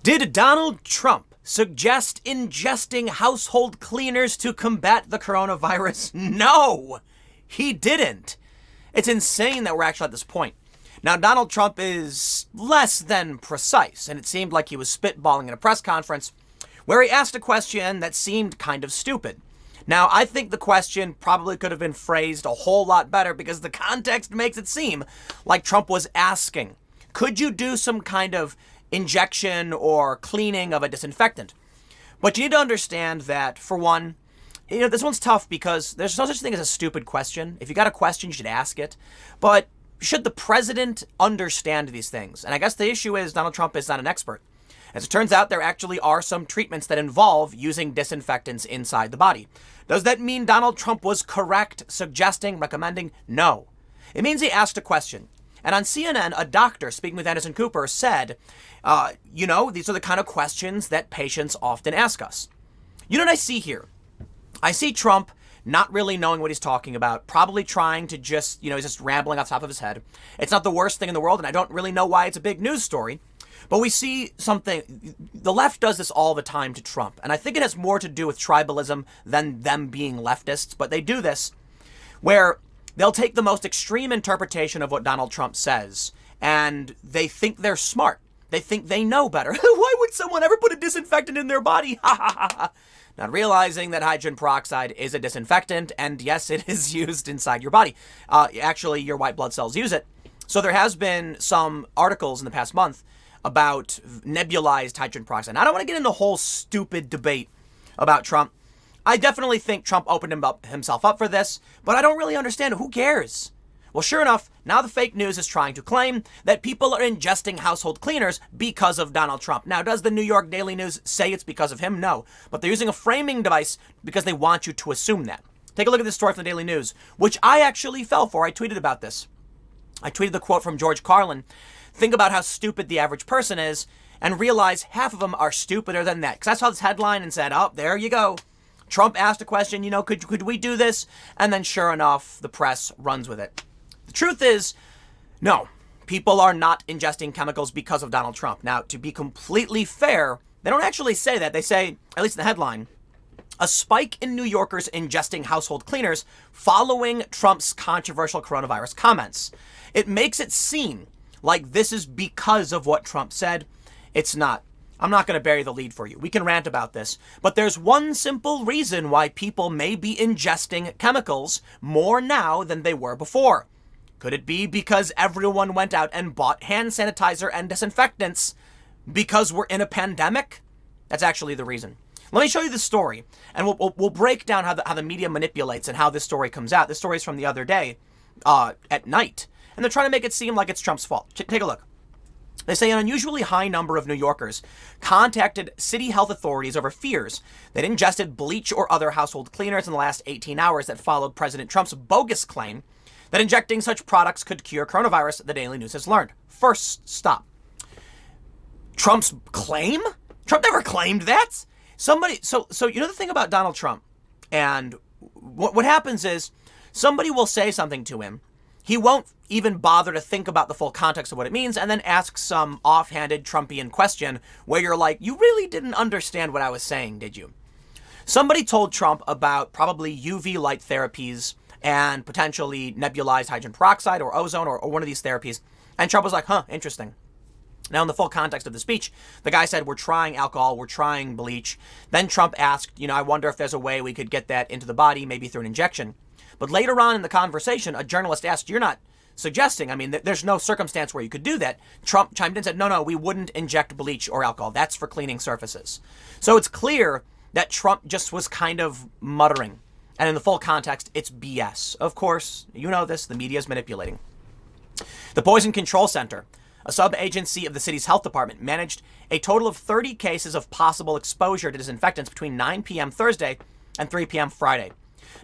Did Donald Trump suggest ingesting household cleaners to combat the coronavirus? No, he didn't. It's insane that we're actually at this point. Now, Donald Trump is less than precise, and it seemed like he was spitballing in a press conference where he asked a question that seemed kind of stupid. Now, I think the question probably could have been phrased a whole lot better because the context makes it seem like Trump was asking, could you do some kind of injection or cleaning of a disinfectant? But you need to understand that, for one, this one's tough because there's no such thing as a stupid question. If you got a question, you should ask it. But should the president understand these things? And I guess the issue is Donald Trump is not an expert. As it turns out, there actually are some treatments that involve using disinfectants inside the body. Does that mean Donald Trump was correct, suggesting, recommending? No. It means he asked a question. And on CNN, a doctor speaking with Anderson Cooper said, these are the kind of questions that patients often ask us. You know what I see here? I see Trump not really knowing what he's talking about, probably trying to he's just rambling off the top of his head. It's not the worst thing in the world, and I don't really know why it's a big news story. But we see something, the left does this all the time to Trump. And I think it has more to do with tribalism than them being leftists. But they do this where they'll take the most extreme interpretation of what Donald Trump says, and they think they're smart. They think they know better. Why would someone ever put a disinfectant in their body? Ha ha ha ha. Not realizing that hydrogen peroxide is a disinfectant, and yes, it is used inside your body. Actually, your white blood cells use it. So there has been some articles in the past month about nebulized hydrogen peroxide. Now, I don't want to get into the whole stupid debate about Trump. I definitely think Trump opened himself up for this, but I don't really understand. Who cares? Well, sure enough, now the fake news is trying to claim that people are ingesting household cleaners because of Donald Trump. Now, does the New York Daily News say it's because of him? No. But they're using a framing device because they want you to assume that. Take a look at this story from the Daily News, which I actually fell for. I tweeted about this. I tweeted the quote from George Carlin. Think about how stupid the average person is and realize half of them are stupider than that. Because I saw this headline and said, oh, there you go. Trump asked a question, could we do this? And then sure enough, the press runs with it. The truth is, no, people are not ingesting chemicals because of Donald Trump. Now, to be completely fair, they don't actually say that. They say, at least in the headline, a spike in New Yorkers ingesting household cleaners following Trump's controversial coronavirus comments. It makes it seem like this is because of what Trump said. It's not. I'm not going to bury the lead for you. We can rant about this. But there's one simple reason why people may be ingesting chemicals more now than they were before. Could it be because everyone went out and bought hand sanitizer and disinfectants because we're in a pandemic? That's actually the reason. Let me show you the story, and we'll break down how the media manipulates and how this story comes out. This story is from the other day at night, and they're trying to make it seem like it's Trump's fault. Take a look. They say an unusually high number of New Yorkers contacted city health authorities over fears that ingested bleach or other household cleaners in the last 18 hours that followed President Trump's bogus claim that injecting such products could cure coronavirus, the Daily News has learned. First stop. Trump's claim? Trump never claimed that. So the thing about Donald Trump, and what happens is somebody will say something to him. He won't even bother to think about the full context of what it means and then ask some offhanded Trumpian question where you're like, you really didn't understand what I was saying, did you? Somebody told Trump about probably UV light therapies and potentially nebulized hydrogen peroxide or ozone or one of these therapies. And Trump was like, interesting. Now, in the full context of the speech, the guy said, we're trying alcohol, we're trying bleach. Then Trump asked, I wonder if there's a way we could get that into the body, maybe through an injection. But later on in the conversation, a journalist asked, you're not suggesting, there's no circumstance where you could do that. Trump chimed in and said, no, we wouldn't inject bleach or alcohol. That's for cleaning surfaces. So it's clear that Trump just was kind of muttering. And in the full context, it's BS. Of course, you know this, the media is manipulating. The Poison Control Center, a sub-agency of the city's health department, managed a total of 30 cases of possible exposure to disinfectants between 9 p.m. Thursday and 3 p.m. Friday.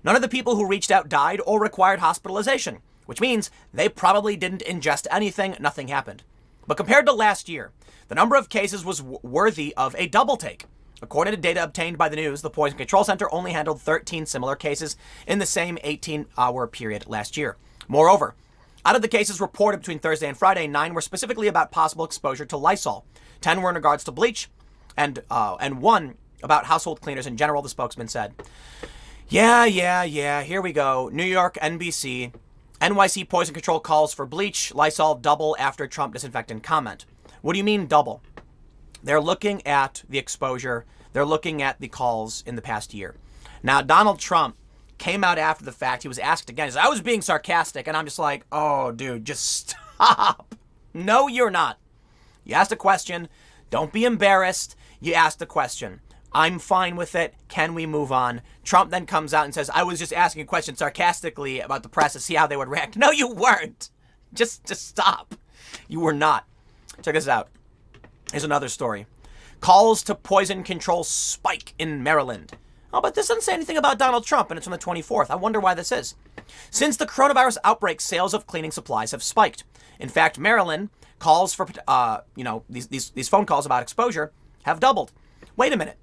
None of the people who reached out died or required hospitalization, which means they probably didn't ingest anything, nothing happened. But compared to last year, the number of cases was worthy of a double take. According to data obtained by the news, the Poison Control Center only handled 13 similar cases in the same 18-hour period last year. Moreover, Out of the cases reported between Thursday and Friday, 9 were specifically about possible exposure to Lysol. 10 were in regards to bleach, and 1 about household cleaners in general, the spokesman said. Yeah, here we go. New York, NBC. NYC poison control calls for bleach, Lysol double after Trump disinfectant comment. What do you mean double? They're looking at the exposure. They're looking at the calls in the past year. Now, Donald Trump came out after the fact. He was asked again. He said, I was being sarcastic. And I'm just like, oh, dude, just stop. No, you're not. You asked a question. Don't be embarrassed. You asked the question. I'm fine with it. Can we move on? Trump then comes out and says, I was just asking a question sarcastically about the press to see how they would react. No, you weren't. Just stop. You were not. Check this out. Here's another story. Calls to poison control spike in Maryland. Oh, but this doesn't say anything about Donald Trump, and it's on the 24th. I wonder why this is. Since the coronavirus outbreak, sales of cleaning supplies have spiked. In fact, Maryland calls for, these phone calls about exposure have doubled. Wait a minute.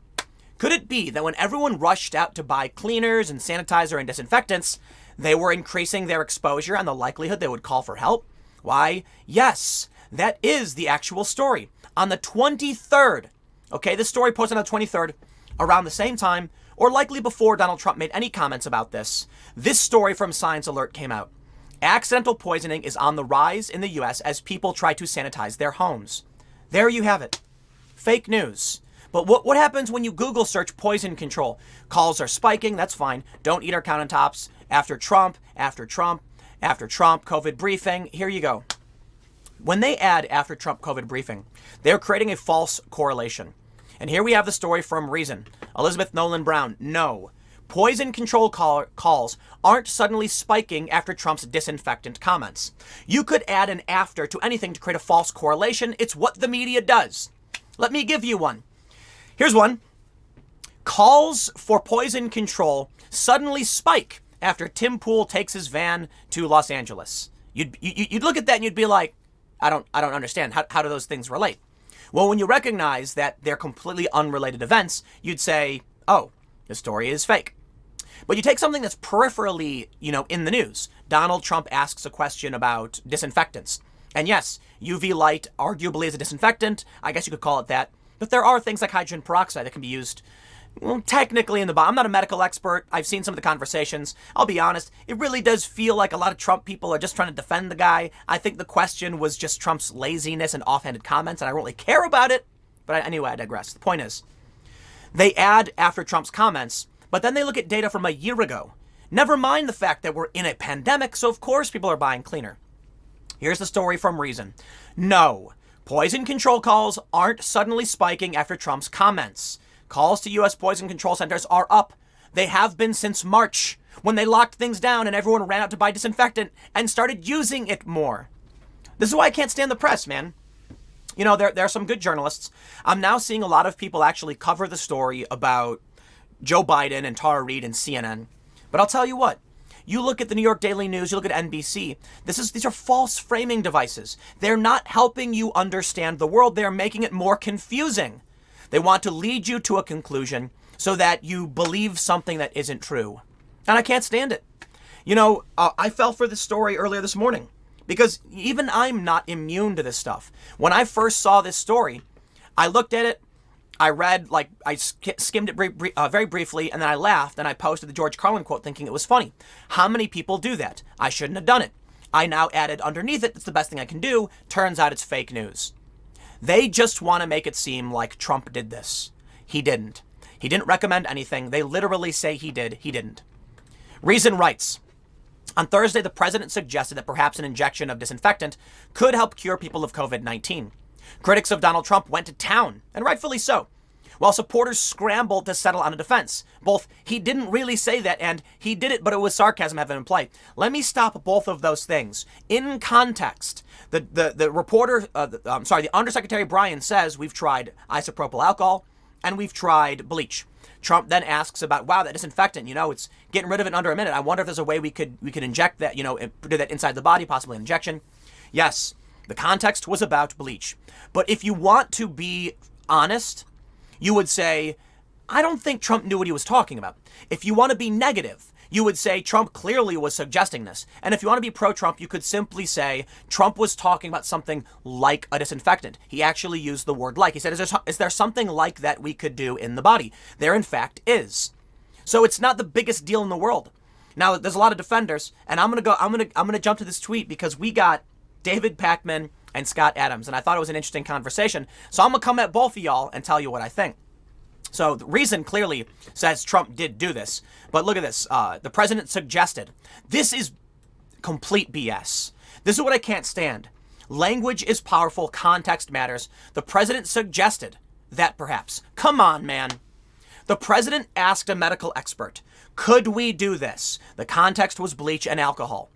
Could it be that when everyone rushed out to buy cleaners and sanitizer and disinfectants, they were increasing their exposure and the likelihood they would call for help? Why, yes, that is the actual story. On the 23rd, okay, this story posted on the 23rd, around the same time, or likely before Donald Trump made any comments about this story from Science Alert came out. Accidental poisoning is on the rise in the U.S. as people try to sanitize their homes. There you have it. Fake news. But what happens when you Google search poison control? Calls are spiking. That's fine. Don't eat our countertops. After Trump, COVID briefing. Here you go. When they add after Trump COVID briefing, they're creating a false correlation. And here we have the story from Reason. Elizabeth Nolan Brown. No. Poison control calls aren't suddenly spiking after Trump's disinfectant comments. You could add an after to anything to create a false correlation. It's what the media does. Let me give you one. Here's one. Calls for poison control suddenly spike after Tim Pool takes his van to Los Angeles. You'd look at that and you'd be like, I don't understand. How do those things relate? Well, when you recognize that they're completely unrelated events, you'd say, oh, the story is fake. But you take something that's peripherally, in the news. Donald Trump asks a question about disinfectants. And yes, UV light arguably is a disinfectant. I guess you could call it that. But there are things like hydrogen peroxide that can be used, technically in the body. I'm not a medical expert. I've seen some of the conversations. I'll be honest. It really does feel like a lot of Trump people are just trying to defend the guy. I think the question was just Trump's laziness and offhanded comments, and I don't really care about it. But anyway, I digress. The point is, they add after Trump's comments, but then they look at data from a year ago. Never mind the fact that we're in a pandemic, so of course people are buying cleaner. Here's the story from Reason. No. Poison control calls aren't suddenly spiking after Trump's comments. Calls to U.S. poison control centers are up. They have been since March, when they locked things down and everyone ran out to buy disinfectant and started using it more. This is why I can't stand the press, man. There are some good journalists. I'm now seeing a lot of people actually cover the story about Joe Biden and Tara Reid and CNN. But I'll tell you what. You look at the New York Daily News, you look at NBC. These are false framing devices. They're not helping you understand the world. They're making it more confusing. They want to lead you to a conclusion so that you believe something that isn't true. And I can't stand it. I fell for this story earlier this morning because even I'm not immune to this stuff. When I first saw this story, I looked at it. I read, I skimmed it very briefly, and then I laughed, and I posted the George Carlin quote thinking it was funny. How many people do that? I shouldn't have done it. I now added underneath it, it's the best thing I can do. Turns out it's fake news. They just want to make it seem like Trump did this. He didn't. He didn't recommend anything. They literally say he did. He didn't. Reason writes, on Thursday, the president suggested that perhaps an injection of disinfectant could help cure people of COVID-19. Critics of Donald Trump went to town, and rightfully so, while supporters scrambled to settle on a defense. Both he didn't really say that and he did it, but it was sarcasm having in play. Let me stop both of those things. In context, the Undersecretary Bryan says we've tried isopropyl alcohol and we've tried bleach. Trump then asks about, wow, that disinfectant, it's getting rid of it in under a minute. I wonder if there's a way we could inject that, do that inside the body, possibly an injection. Yes. The context was about bleach. But if you want to be honest, you would say, I don't think Trump knew what he was talking about. If you want to be negative, You would say Trump clearly was suggesting this. And if you want to be pro-Trump, you could simply say Trump was talking about something like a disinfectant. He actually used the word like. He said, is there something like that we could do in the body? There, in fact, is. So it's not the biggest deal in the world. Now, there's a lot of defenders, and I'm gonna jump to this tweet because we got David Pakman and Scott Adams, and I thought it was an interesting conversation. So I'm gonna come at both of y'all and tell you what I think. So the reason clearly says Trump did do this, but look at this. The president suggested. This is complete BS. This is what I can't stand. Language is powerful. Context matters. The president suggested that perhaps. Come on, man. The president asked a medical expert, could we do this? The context was bleach and alcohol.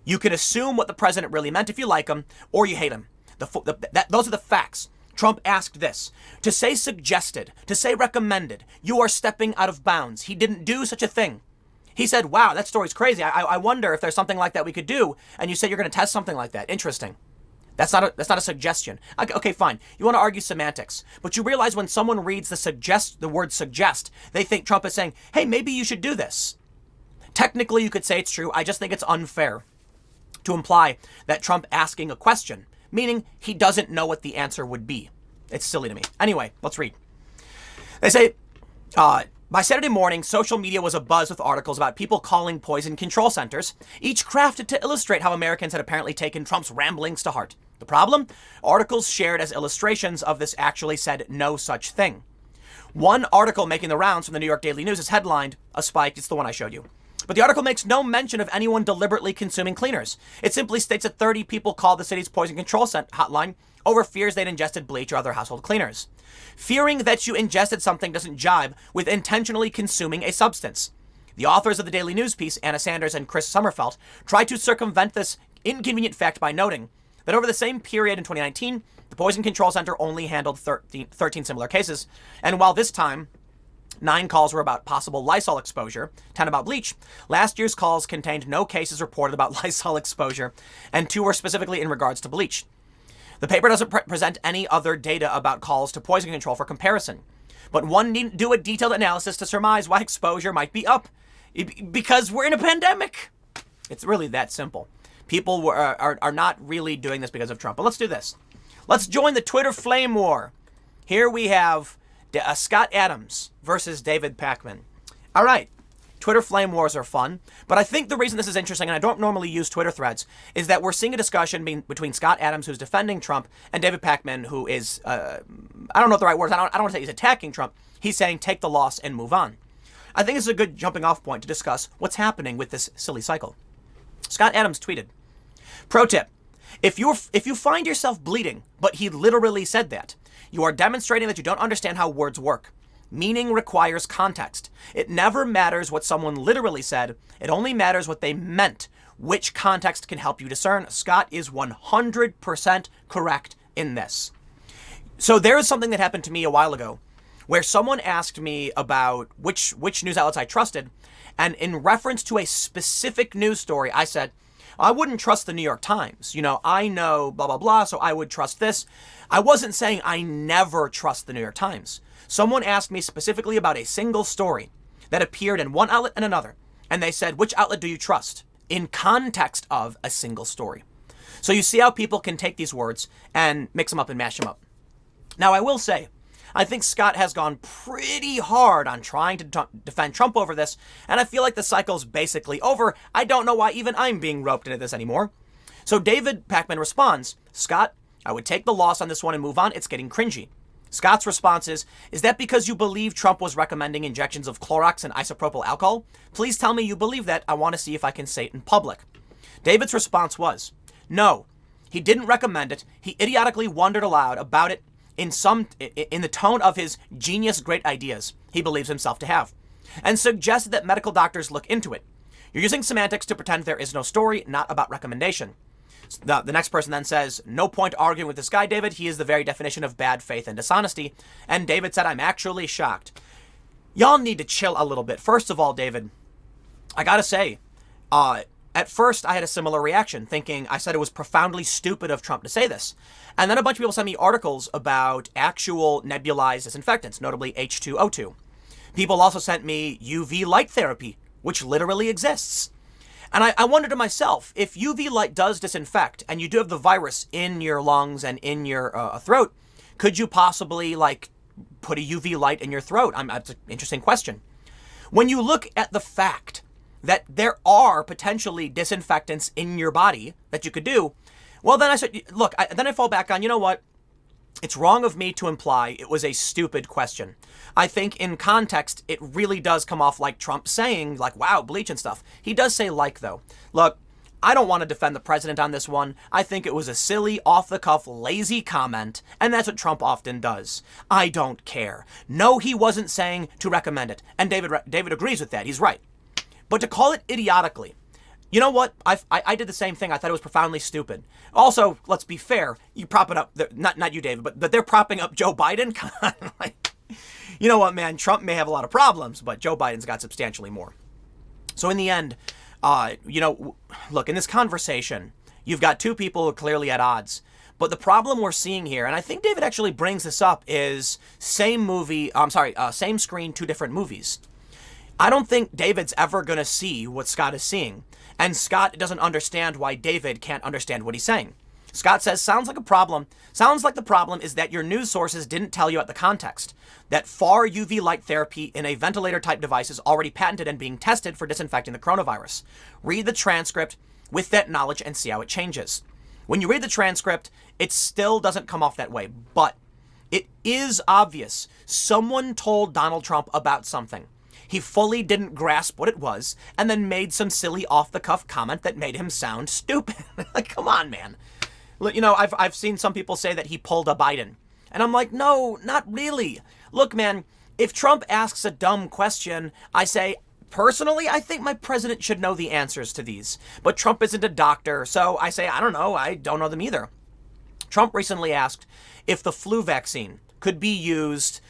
You can assume what the president really meant if you like him or you hate him. Those are the facts. Trump asked this. To say suggested, to say recommended, you are stepping out of bounds. He didn't do such a thing. He said, wow, that story's crazy. I wonder if there's something like that we could do. And you said you're going to test something like that. Interesting. That's not a suggestion. Okay, fine. You want to argue semantics. But you realize when someone reads the word suggest, they think Trump is saying, hey, maybe you should do this. Technically, you could say it's true. I just think it's unfair to imply that Trump asking a question, meaning he doesn't know what the answer would be. It's silly to me. Anyway, let's read. They say, by Saturday morning, social media was abuzz with articles about people calling poison control centers, each crafted to illustrate how Americans had apparently taken Trump's ramblings to heart. The problem? Articles shared as illustrations of this actually said no such thing. One article making the rounds from the New York Daily News is headlined, "A Spike." It's the one I showed you. But the article makes no mention of anyone deliberately consuming cleaners. It simply states that 30 people called the city's poison control hotline over fears they'd ingested bleach or other household cleaners. Fearing that you ingested something doesn't jibe with intentionally consuming a substance. The authors of the Daily News piece, Anna Sanders and Chris Sommerfeld, tried to circumvent this inconvenient fact by noting that over the same period in 2019, the Poison Control Center only handled 13 similar cases. And while this time 9 calls were about possible Lysol exposure, 10 about bleach, last year's calls contained no cases reported about Lysol exposure, and 2 were specifically in regards to bleach. The paper doesn't present any other data about calls to poison control for comparison, but one needn't do a detailed analysis to surmise why exposure might be up, because we're in a pandemic. It's really that simple. People are not really doing this because of Trump. But let's do this. Let's join the Twitter flame war. Here we have Scott Adams versus David Pakman. All right. Twitter flame wars are fun, but I think the reason this is interesting, and I don't normally use Twitter threads, is that we're seeing a discussion between Scott Adams, who's defending Trump, and David Pakman, who is, I don't know what the right word is. I don't want to say he's attacking Trump. He's saying take the loss and move on. I think it's a good jumping off point to discuss what's happening with this silly cycle. Scott Adams tweeted, pro tip, if you find yourself bleeding, but he literally said that, you are demonstrating that you don't understand how words work. Meaning requires context. It never matters what someone literally said. It only matters what they meant. Which context can help you discern? Scott is 100% correct in this. So there is something that happened to me a while ago where someone asked me about which news outlets I trusted. And in reference to a specific news story, I said, I wouldn't trust the New York Times. I know blah, blah, blah, so I would trust this. I wasn't saying I never trust the New York Times. Someone asked me specifically about a single story that appeared in one outlet and another. And they said, which outlet do you trust? In context of a single story. So you see how people can take these words and mix them up and mash them up. Now, I will say, I think Scott has gone pretty hard on trying to defend Trump over this, and I feel like the cycle's basically over. I don't know why even I'm being roped into this anymore. So David Pakman responds, Scott, I would take the loss on this one and move on. It's getting cringy. Scott's response is that because you believe Trump was recommending injections of Clorox and isopropyl alcohol? Please tell me you believe that. I want to see if I can say it in public. David's response was, no, he didn't recommend it. He idiotically wondered aloud about it in the tone of his genius great ideas he believes himself to have, and suggested that medical doctors look into it. You're using semantics to pretend there is no story, not about recommendation. The next person then says, no point arguing with this guy, David. He is the very definition of bad faith and dishonesty. And David said, I'm actually shocked. Y'all need to chill a little bit. First of all, David, I gotta say, at first I had a similar reaction, thinking I said it was profoundly stupid of Trump to say this. And then a bunch of people sent me articles about actual nebulized disinfectants, notably H2O2. People also sent me UV light therapy which literally exists. And I wonder to myself, if UV light does disinfect and you do have the virus in your lungs and in your throat, could you possibly put a UV light in your throat? That's an interesting question. When you look at the fact that there are potentially disinfectants in your body that you could do, well, then I said, look, then I fall back on, you know what? It's wrong of me to imply it was a stupid question. I think in context, it really does come off like Trump saying, wow, bleach and stuff. He does say though. Look, I don't want to defend the president on this one. I think it was a silly, off-the-cuff, lazy comment, and that's what Trump often does. I don't care. No, he wasn't saying to recommend it, and David agrees with that. He's right. But to call it idiotically, you know what? I did the same thing. I thought it was profoundly stupid. Also, let's be fair. You prop it up. Not you, David, but they're propping up Joe Biden. You know what, man? Trump may have a lot of problems, but Joe Biden's got substantially more. So in the end, look, in this conversation, you've got two people who are clearly at odds. But the problem we're seeing here, and I think David actually brings this up, is same screen, two different movies. I don't think David's ever going to see what Scott is seeing. And Scott doesn't understand why David can't understand what he's saying. Scott says, sounds like the problem is that your news sources didn't tell you at the context that far UV light therapy in a ventilator type device is already patented and being tested for disinfecting the coronavirus. Read the transcript with that knowledge and see how it changes. When you read the transcript, it still doesn't come off that way, but it is obvious someone told Donald Trump about something. He fully didn't grasp what it was and then made some silly off-the-cuff comment that made him sound stupid. Come on, man. You know, I've seen some people say that he pulled a Biden. And I'm like, no, not really. Look, man, if Trump asks a dumb question, I say, personally, I think my president should know the answers to these. But Trump isn't a doctor, so I say, I don't know. I don't know them either. Trump recently asked if the flu vaccine could be used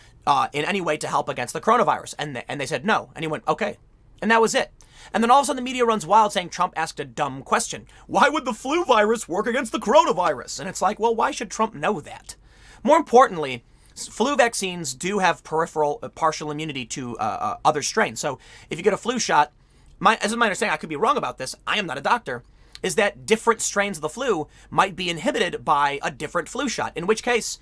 in any way to help against the coronavirus. And they said no. And he went, okay. And that was it. And then all of a sudden the media runs wild saying Trump asked a dumb question. Why would the flu virus work against the coronavirus? And it's like, well, why should Trump know that? More importantly, flu vaccines do have partial immunity to other strains. So if you get a flu shot, as is my understanding, I could be wrong about this, I am not a doctor, is that different strains of the flu might be inhibited by a different flu shot, in which case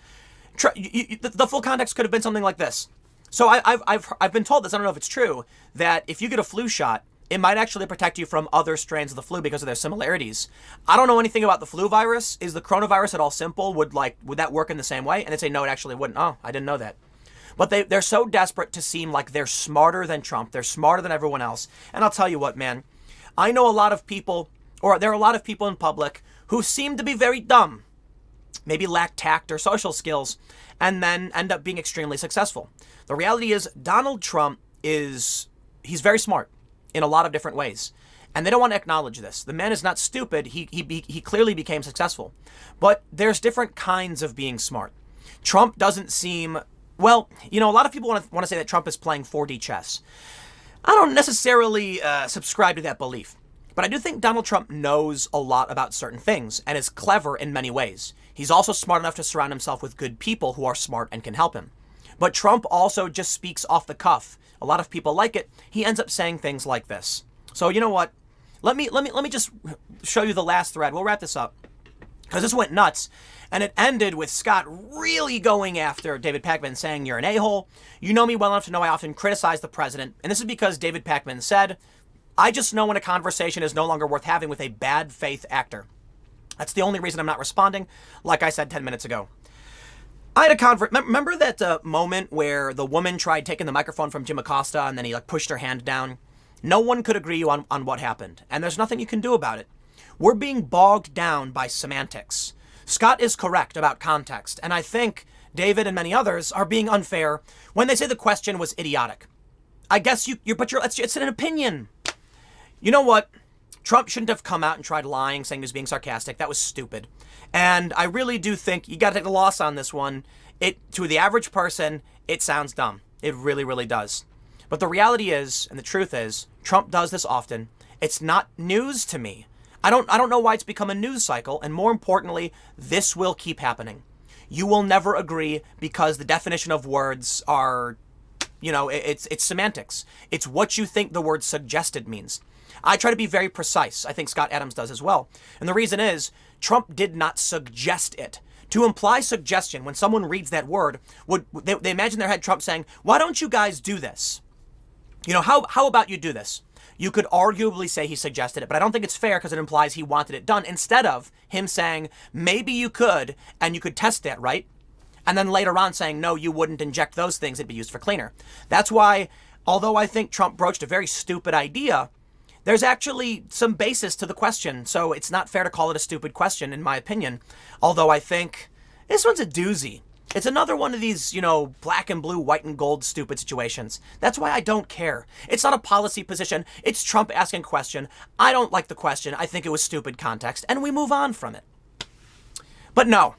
the full context could have been something like this. So I've been told this, I don't know if it's true, that if you get a flu shot, it might actually protect you from other strains of the flu because of their similarities. I don't know anything about the flu virus. Is the coronavirus at all simple? Would that work in the same way? And they'd say, no, it actually wouldn't. Oh, I didn't know that. But they're so desperate to seem like they're smarter than Trump. They're smarter than everyone else. And I'll tell you what, man, I know a lot of people, or there are a lot of people in public who seem to be very dumb, maybe lack tact or social skills, and then end up being extremely successful. The reality is Donald Trump he's very smart in a lot of different ways. And they don't want to acknowledge this. The man is not stupid. He clearly became successful. But there's different kinds of being smart. Trump doesn't seem, well, you know, a lot of people want to say that Trump is playing 4D chess. I don't necessarily subscribe to that belief. But I do think Donald Trump knows a lot about certain things and is clever in many ways. He's also smart enough to surround himself with good people who are smart and can help him. But Trump also just speaks off the cuff. A lot of people like it. He ends up saying things like this. So you know what? Let me just show you the last thread. We'll wrap this up because this went nuts. And it ended with Scott really going after David Pakman, saying, you're an a-hole. You know me well enough to know I often criticize the president. And this is because David Pakman said, I just know when a conversation is no longer worth having with a bad faith actor. That's the only reason I'm not responding, like I said 10 minutes ago. I had a remember that moment where the woman tried taking the microphone from Jim Acosta and then he pushed her hand down? No one could agree on what happened, and there's nothing you can do about it. We're being bogged down by semantics. Scott is correct about context, and I think David and many others are being unfair when they say the question was idiotic. I guess it's an opinion. You know what? Trump shouldn't have come out and tried lying, saying he was being sarcastic. That was stupid. And I really do think you got to take the loss on this one. To the average person, it sounds dumb. It really, really does. But the reality is, and the truth is, Trump does this often. It's not news to me. I don't know why it's become a news cycle. And more importantly, this will keep happening. You will never agree because the definition of words are It's semantics. It's what you think the word suggested means. I try to be very precise. I think Scott Adams does as well. And the reason is Trump did not suggest it. To imply suggestion, when someone reads that word, they imagine their head Trump saying, why don't you guys do this? How about you do this? You could arguably say he suggested it, but I don't think it's fair because it implies he wanted it done, instead of him saying, maybe you could, and you could test that, right? And then later on saying, no, you wouldn't inject those things, it'd be used for cleaner. That's why, although I think Trump broached a very stupid idea, there's actually some basis to the question. So it's not fair to call it a stupid question, in my opinion. Although I think this one's a doozy. It's another one of these, black and blue, white and gold stupid situations. That's why I don't care. It's not a policy position. It's Trump asking a question. I don't like the question. I think it was stupid context, and we move on from it. But no,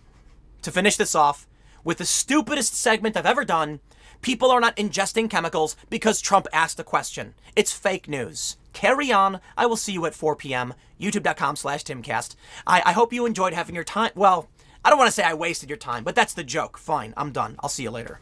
to finish this off, with the stupidest segment I've ever done, people are not ingesting chemicals because Trump asked a question. It's fake news. Carry on. I will see you at 4 p.m. YouTube.com/Timcast. I hope you enjoyed having your time. Well, I don't want to say I wasted your time, but that's the joke. Fine, I'm done. I'll see you later.